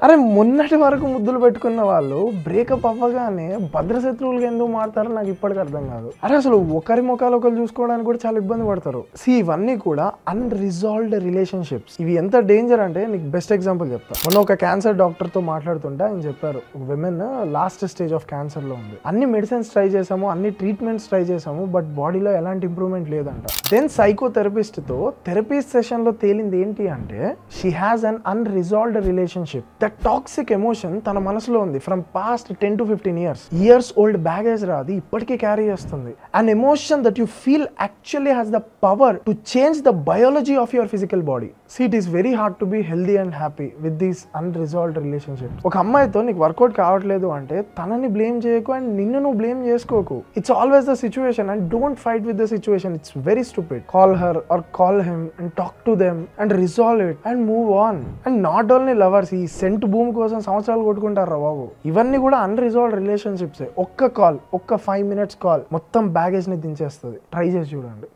అరే మొన్నటి వరకు ముద్దులు పెట్టుకున్న వాళ్ళు బ్రేకప్ అవ్వగానే భద్రశత్రువులుగా ఎందుకు మారుతారో నాకు ఇప్పటికీ అర్థం కాదు. అరే అసలు ఒకరి ముఖాలు ఒకరు చూసుకోవడానికి కూడా చాలా ఇబ్బంది పడతారు. ఇవన్నీ కూడా అన్రిజాల్వ్డ్ రిలేషన్షిప్స్. ఇవి ఎంత డేంజర్ అంటే నీకు బెస్ట్ ఎగ్జాంపుల్ చెప్తా. మొన్న ఒక క్యాన్సర్ డాక్టర్ తో మాట్లాడుతుంటే ఆయన చెప్పారు, women last stage of cancer లో ఉంది, అన్ని మెడిసిన్స్ ట్రై చేసాము, అన్ని ట్రీట్మెంట్స్ ట్రై చేసాము, బట్ బాడీలో ఎలాంటి ఇంప్రూవ్మెంట్ లేదంట. దెన్ సైకోథెరపిస్ట్ తో థెరపీస్ సెషన్ లో తేలింది ఏంటి అంటే she has an unresolved relationship. That toxic emotion తన మనసులో ఉంది from past 10 to 15 years old baggage రాది ఇప్పటికీ క్యారీ చేస్తుంది. An emotion that you feel actually has the power to change the biology of your physical body. It is very hard to be healthy and happy with these unresolved relationships. ఒక అమ్మాయితో నీకు work out కావట్లేదు అంటే తనని blame చేయకు and నిన్ను నువ్వు blame చేసుకోకు. It's always the situation and don't fight with the situation. It's very stupid. Call her or call him and talk to them and resolve it and move on. And not only lovers, ఈ cent భూమి కోసం సంవత్సరాలు కొట్టుకుంటారా బాబు. ఇవన్నీ కూడా unresolved relationships. ఒక్క call, ఒక్క 5 minutes call మొత్తం baggage ని దించేస్తుంది. ట్రై చేసి చూడండి.